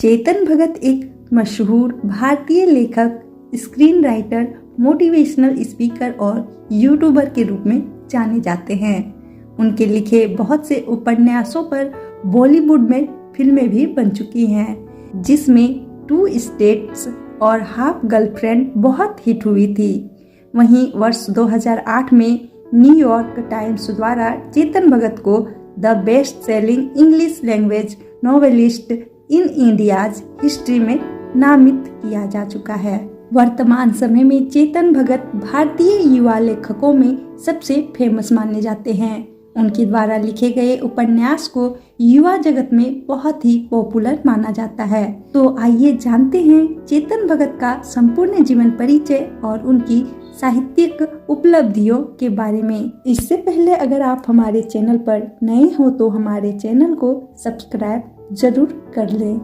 चेतन भगत एक मशहूर भारतीय लेखक, स्क्रीन राइटर, मोटिवेशनल स्पीकर और यूट्यूबर के रूप में जाने जाते हैं। उनके लिखे बहुत से उपन्यासों पर बॉलीवुड में फिल्में भी बन चुकी हैं, जिसमें 2 स्टेट्स और हाफ गर्लफ्रेंड बहुत हिट हुई थी। वहीं वर्ष 2008 में न्यूयॉर्क टाइम्स द्वारा चेतन भगत को the best selling English language novelist in India's history में नामित किया जा चुका है। वर्तमान समय में चेतन भगत भारतीय युवा लेखकों में सबसे फेमस माने जाते हैं। उनके द्वारा लिखे गए उपन्यास को युवा जगत में बहुत ही पॉपुलर माना जाता है। तो आइए जानते हैं चेतन भगत का संपूर्ण जीवन परिचय और उनकी साहित्यिक उपलब्धियों के बारे में। इससे पहले अगर आप हमारे चैनल पर नए हो तो हमारे चैनल को सब्सक्राइब जरूर कर लें।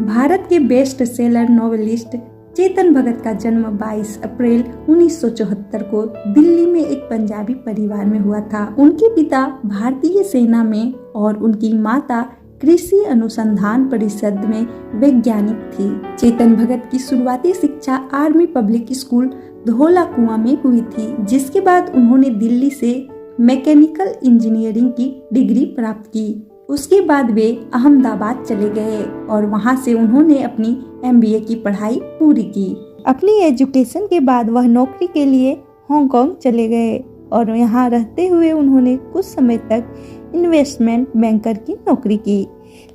भारत के best seller novelist Chetan Bhagat का जन्म 22 अप्रैल 1974 को दिल्ली में एक पंजाबी परिवार में हुआ था। उनके पिता भारतीय सेना में और उनकी माता कृषि अनुसंधान परिषद में वैज्ञानिक थी। चेतन भगत की शुरुआती शिक्षा आर्मी पब्लिक स्कूल धौला कुआं में हुई थी, जिसके बाद उन्होंने दिल्ली से मैकेनिकल इंजीनियरिंग की डिग्री प्राप्त की। उसके बाद वे अहमदाबाद चले गए और वहां से उन्होंने अपनी MBA की पढ़ाई पूरी की। अपनी एजुकेशन के बाद वह नौकरी के लिए हांगकांग चले गए और यहाँ रहते हुए उन्होंने कुछ समय तक इन्वेस्टमेंट बैंकर की नौकरी की,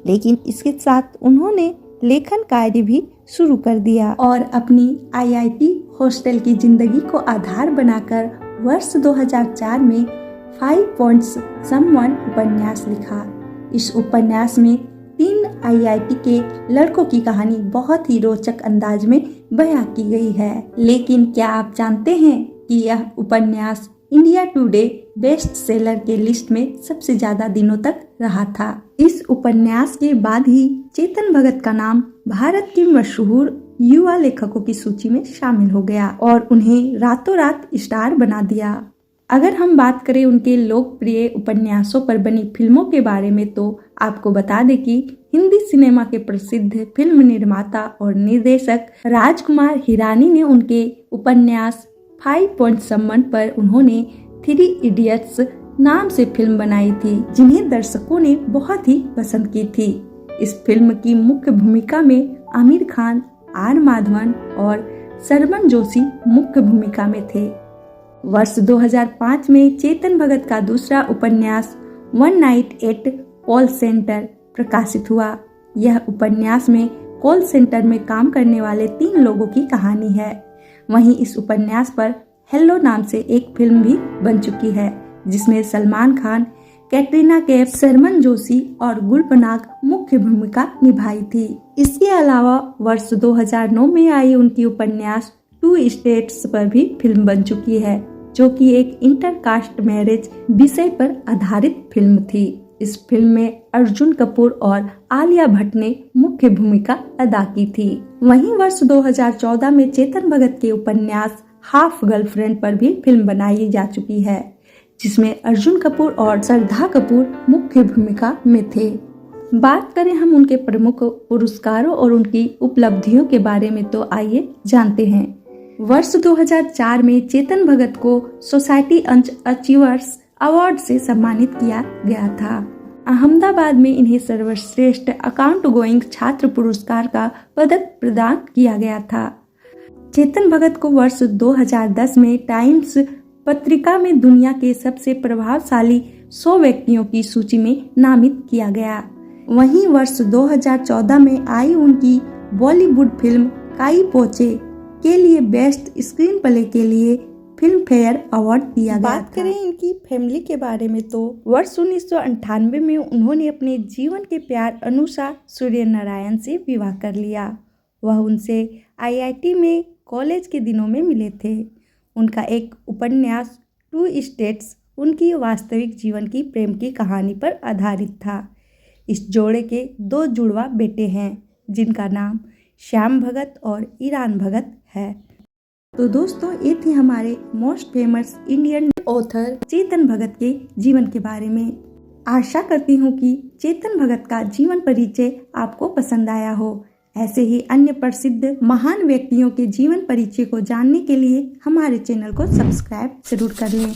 लेकिन इसके साथ उन्होंने लेखन कार्य भी शुरू कर दिया और अपनी IIT हॉस्टल की जिंदगी को आधार बनाकर वर्ष 2004 में 5 पॉइंट्स समवन उपन्यास लिखा। इस उपन्यास में 3 IIT के लड़कों की कहानी बहुत ही रोचक अंदाज में बयां की गई है। लेकिन क्या आप जानते हैं कि यह उपन्यास इंडिया टुडे बेस्ट सेलर के लिस्ट में सबसे ज्यादा दिनों तक रहा था। इस उपन्यास के बाद ही चेतन भगत का नाम भारत के मशहूर युवा लेखकों की सूची में शामिल हो गया और उन्हें रातों रात स्टार बना दिया। अगर हम बात करें उनके लोकप्रिय उपन्यासों पर बनी फिल्मों के बारे में तो आपको बता दें कि हिंदी सिनेमा के प्रसिद्ध फिल्म निर्माता और निर्देशक राजकुमार हिरानी ने उनके उपन्यास 5 पॉइंट समवन पर उन्होंने 3 इडियट्स नाम से फिल्म बनाई थी, जिन्हें दर्शकों ने बहुत ही पसंद की थी। इस फिल्म की मुख्य भूमिका में आमिर खान, R माधवन और सरमन जोशी मुख्य भूमिका में थे। वर्ष 2005 में चेतन भगत का दूसरा उपन्यास one night at call centre प्रकाशित हुआ। यह उपन्यास में कॉल सेंटर में काम करने वाले 3 लोगों की कहानी है। वहीं इस उपन्यास पर हेलो नाम से एक फिल्म भी बन चुकी है, जिसमें सलमान खान, कैटरीना कैफ, सरमन जोशी और गुलपनाग मुख्य भूमिका निभाई थी। इसके अलावा वर्ष 2009 में आई उनकी उपन्यास 2 स्टेट्स पर भी फिल्म बन चुकी है, जो कि एक इंटरकास्ट मैरिज विषय पर आधारित फिल्म थी। इस फिल्म में अर्जुन कपूर और आलिया भट्ट ने मुख्य भूमिका अदा की थी। वहीं वर्ष 2014 में चेतन भगत के उपन्यास हाफ गर्लफ्रेंड पर भी फिल्म बनाई जा चुकी है, जिसमें अर्जुन कपूर और श्रद्धा कपूर मुख्य भूमिका में थे। बात करें हम उनके प्रमुख पुरस्कारों और उनकी उपलब्धियों के बारे में तो आइए जानते हैं। वर्ष 2004 में चेतन भगत को सोसाइटी अचीवर्स अवार्ड से सम्मानित किया गया था। अहमदाबाद में इन्हें सर्वश्रेष्ठ अकाउंट गोइंग छात्र पुरस्कार का पदक प्रदान किया गया था। चेतन भगत को वर्ष 2010 में टाइम्स पत्रिका में दुनिया के सबसे प्रभावशाली 100 व्यक्तियों की सूची में नामित किया गया। वहीं वर्ष 2014 में आई उनकी बॉलीवुड फिल्म काई पोचे के लिए बेस्ट स्क्रीन प्ले के लिए फिल्म फेयर अवार्ड दिया गया। बात करें इनकी फैमिली के बारे में तो वर्ष 1998 में उन्होंने अपने जीवन के प्यार अनुषा सूर्यनारायण से विवाह कर लिया। वह उनसे IIT में कॉलेज के दिनों में मिले थे। उनका एक उपन्यास 2 स्टेट्स उनकी वास्तविक जीवन की प्रेम की कहानी पर आधारित था। इस जोड़े के 2 जुड़वा बेटे हैं, जिनका नाम श्याम भगत और ईरान भगत है। तो दोस्तों, ये थी हमारे most famous Indian author Chetan Bhagat के जीवन के बारे में। आशा करती हूँ कि चेतन भगत का जीवन परिचय आपको पसंद आया हो। ऐसे ही अन्य प्रसिद्ध महान व्यक्तियों के जीवन परिचय को जानने के लिए हमारे चैनल को सब्सक्राइब जरूर कर लें।